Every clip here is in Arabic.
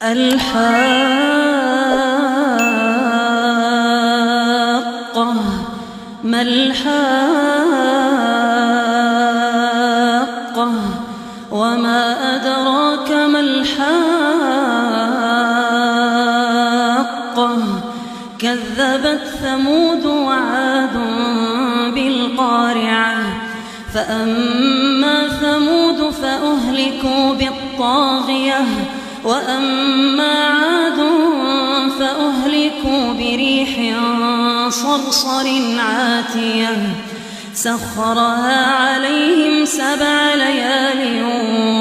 الحاقة ما الحاقة وما أدراك ما الحاقة كذبت ثمود وعاد بالقارعة فأما ثمود فأهلكوا بالطاغية وأما عاد فأهلكوا بريح صرصر عاتية سخرها عليهم 7 ليال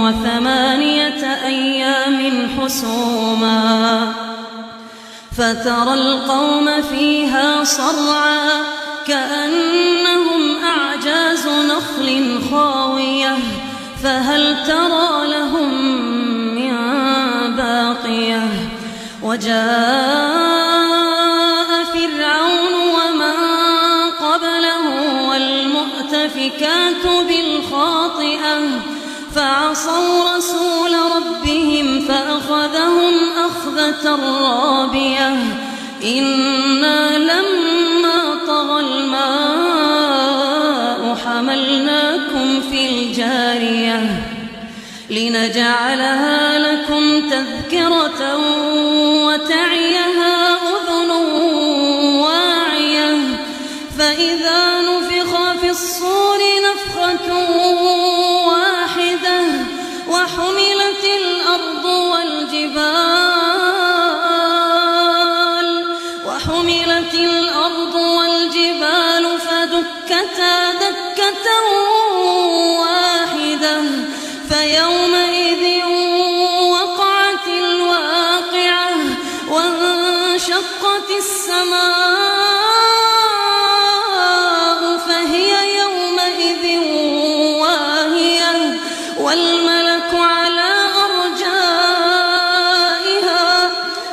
و8 أيام حسوما فترى القوم فيها صرعا كأنهم أعجاز نخل خاوية فهل ترى لهم من باقية وجاء فرعون ومن قبله والمؤتفكات بالخاطئة فعصوا رسول ربهم فأخذهم أخذة رابية إنا لما طغى الماء حملناكم في الجارية لنجعلها لكم تذكرة وتعيها أذن واعية فإذا نفخ في الصور نفخة واحدة وحملت الأرض والجبال فدكتا دكة واحدة فيومئذ وقعت الواقعة وانشقت السماء فهي يومئذ واهية والملك على أرجائها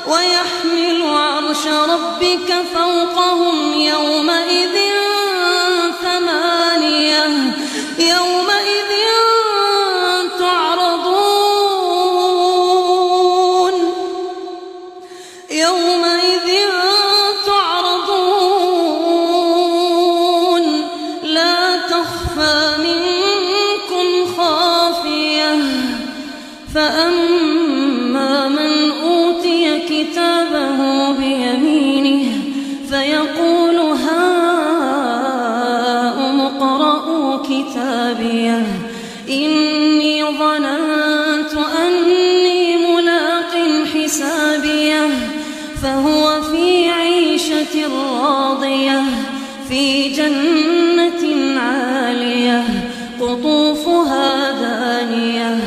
ويحمل عرش ربك فوقهم يومئذ 8 يومئذ تعرضون لا تخفى منكم خافية فأما من أوتي كتابه بيمينه فيقول هاؤم اقرءوا كتابيه إني ظننت أني ملاق حسابيه فهو في عيشة راضية في جنة عالية قطوفها دانية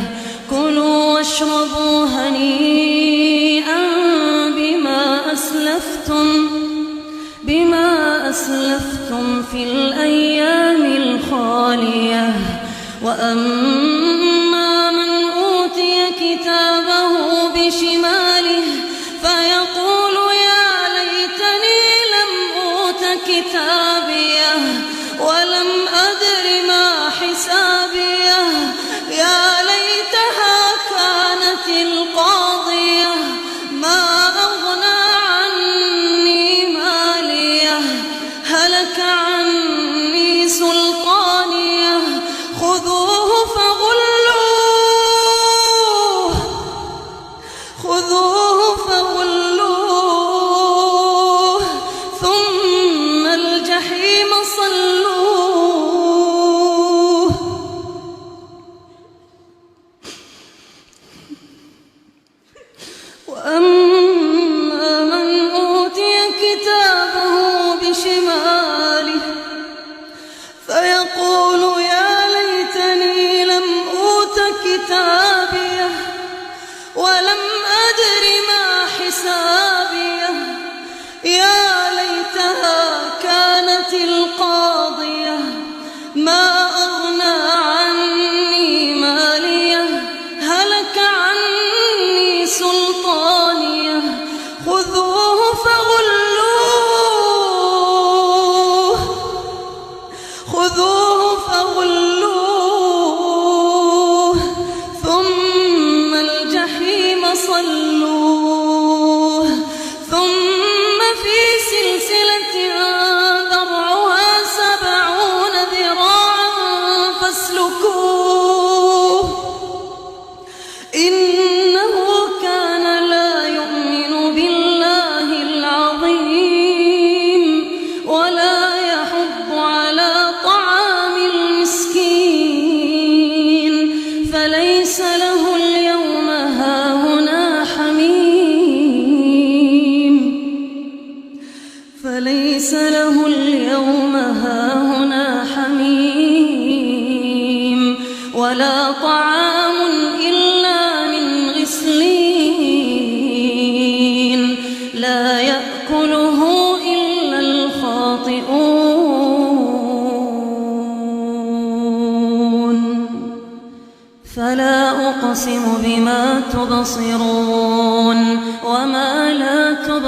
كلوا واشربوا هنيئا بما أسلفتم في الأيام الخالية وأما من أوتي كتابه بشماله فيقول يا ليتني لم أوت كتابيه ولم أدر ما حسابيه يا ليتها كانت القاضية ما أغنى عني ماليه هلك عني سلطانيه خذوه فغلوه ثم الجحيم صلوه وأما من أوتي كتابه بشماله فيقول يا ليتني لم أوت كتابيه ولم أدر ما حسابيه يا ليتها كانت القاضية ما أغنى عني ماليه هلك عني سلطانيه خذوه فغلوه ثم الجحيم صلوه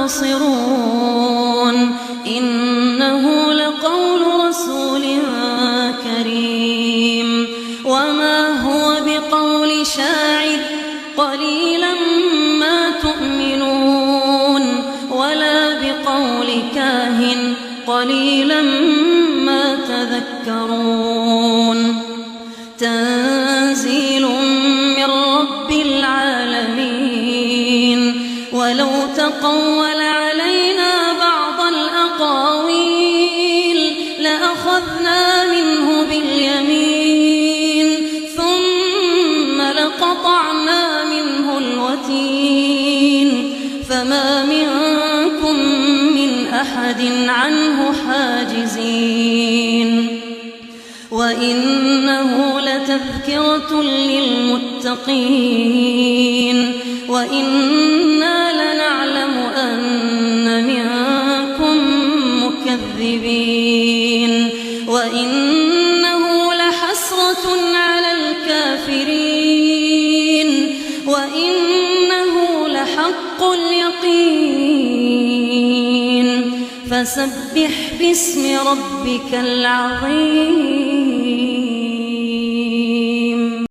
ينتصرون إنه لقول رسول كريم وما هو بقول شاعر قليلا ما تؤمنون ولا بقول كاهن قليلا ما تذكرون تنزيل من رب العالمين ولو تقول علينا بعض الأقاويل لأخذنا منه باليمين ثم لقطعنا منه الوتين فما منكم من أحد عنه حاجزين وإنه لتذكرة للمتقين وإنا لنعلم أن منكم مكذبين وإنه لحسرة على الكافرين وإنه لحق اليقين فسبح باسم ربك العظيم